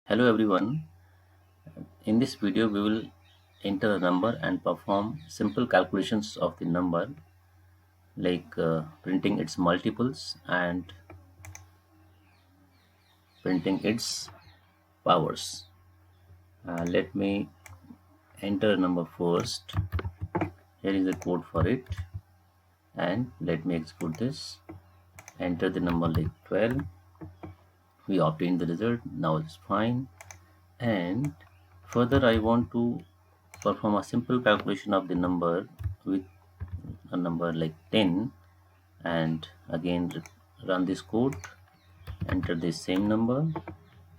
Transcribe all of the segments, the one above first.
Hello everyone. In this video we will enter a number and perform simple calculations of the number like printing its multiples and printing its powers. Let me enter a number first. Here is the code for it and let me execute this. Enter the number like 12. We obtained the result. Now it's fine. And further I want to perform a simple calculation of the number with a number like 10 and again run this code, enter the same number,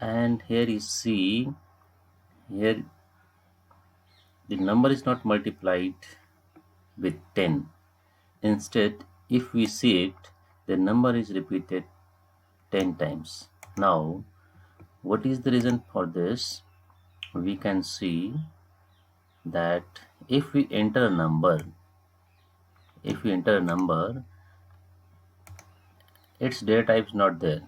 and here you see here the number is not multiplied with 10. Instead, if we see it, the number is repeated 10 times. Now what is the reason for this? We can see that if we enter a number, its data type is not there.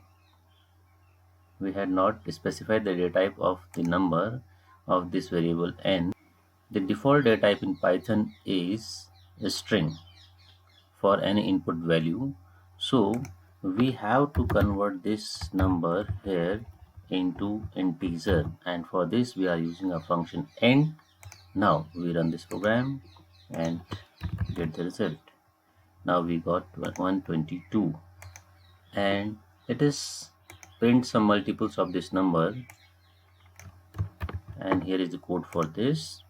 We had not specified the data type of the number of this variable n. The default data type in Python is a string for any input value. So we have to convert this number here into integer, and for this we are using a function end. Now we run this program and get the result. Now we got 122 and let us print some multiples of this number, and here is the code for this.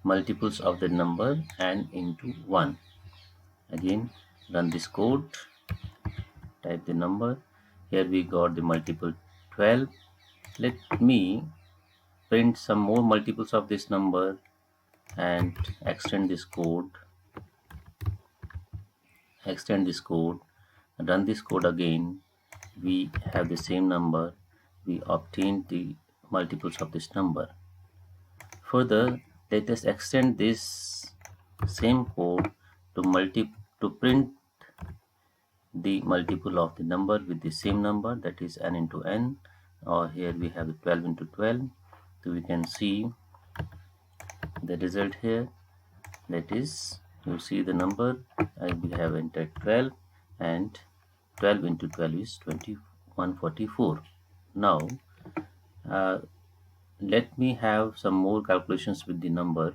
Multiples of the number and into 1. Again run this code, type the number. Here we got the multiple 12. Let me print some more multiples of this number and extend this code, run this code again. We have the same number. We obtained the multiples of this number. Further, let us extend this same code to print the multiple of the number with the same number, that is n into n, or here we have 12 into 12. So we can see the result here, that is, you see the number we have entered 12, and 12 into 12 is 2144. Now let me have some more calculations with the number,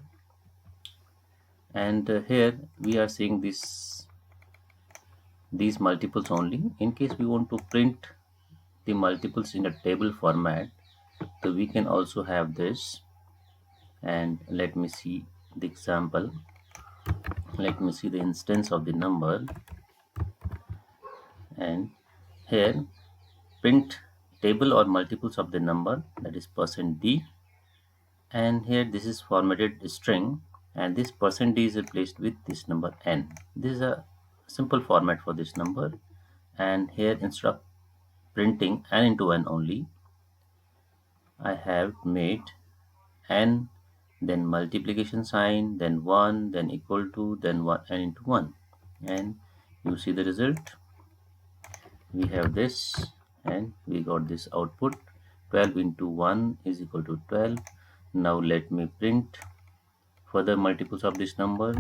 and here we are seeing these multiples only. In case we want to print the multiples in a table format, so we can also have this. And let me see the example. Let me see the instance of the number, and here print table or multiples of the number, that is %d, and here this is formatted string, and this %d is replaced with this number n. This is a simple format for this number, and here instead of printing n into n only, I have made n, then multiplication sign, then 1, then equal to, then 1 n into 1, and you see the result. We have this and we got this output. 12 into 1 is equal to 12. Now let me print further multiples of this number.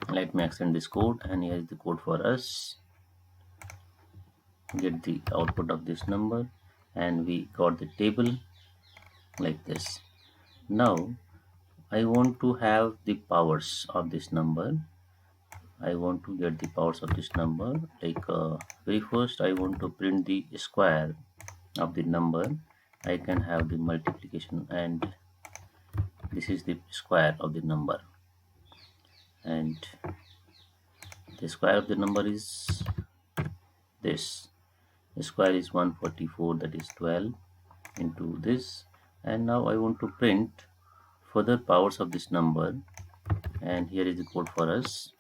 Let me extend this code, and here is the code for us. Get the output of this number, and we got the table like this. Now I want to have the powers of this number. I want to get the powers of this number. Like very first I want to print the square of the number. I can have the multiplication, and this is the square of the number, and the square of the number is this. The square is 144, that is 12 into this. And now I want to print further powers of this number, and here is the code for us.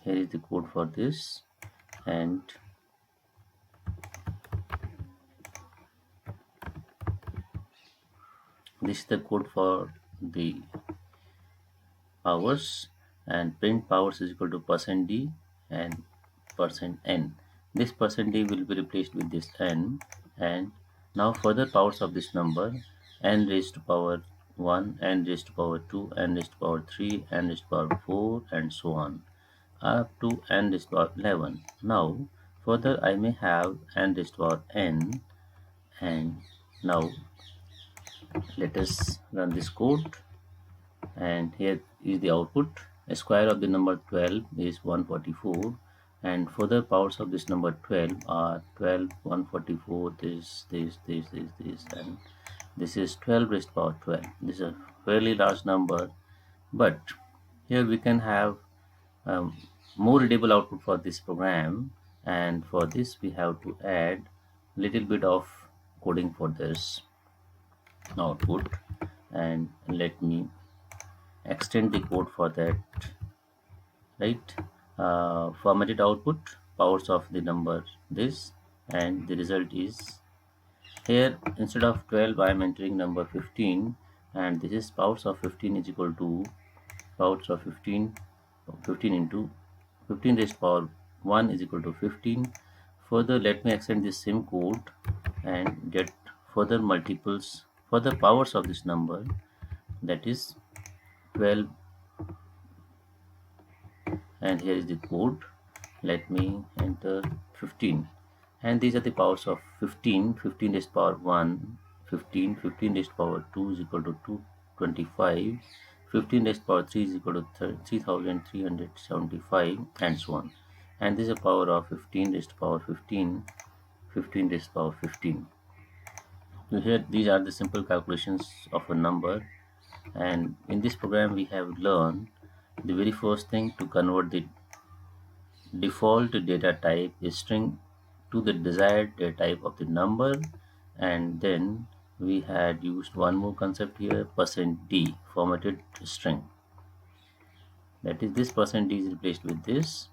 Here is the code for this, and this is the code for the powers, and print powers is equal to %d and %n. this percent d will be replaced with this n, and now further powers of this number, n raised to power 1, n raised to power 2, n raised to power 3, n raised to power 4, and so on up to n raised to power 11. Now further I may have n raised to power n, and now let us run this code, and here is the output. A square of the number 12 is 144, and further powers of this number 12 are 12, 144, this, and this is 12 raised to power 12. This is a fairly large number, but here we can have um, more readable output for this program, and for this we have to add little bit of coding for this output, and let me extend the code for that, right? Formatted output, powers of the number this, and the result is here instead of 12 I am entering number 15, and this is powers of 15 is equal to powers of 15, 15 into 15 raised to power 1 is equal to 15. Further, let me extend this same code and get further multiples, further powers of this number, that is 12, and here is the code. Let me enter 15, and these are the powers of 15. 15 raised to power 1, 15, 15 raised to power 2 is equal to 225, 15 raised to power 3 is equal to 3375, and so on. And this is a power of 15 raised to power 15, 15 raised to power 15. So here these are the simple calculations of a number, and in this program we have learned the very first thing to convert the default data type is string to the desired data type of the number, and then we had used one more concept here, %d, formatted string. That is, this %d is replaced with this,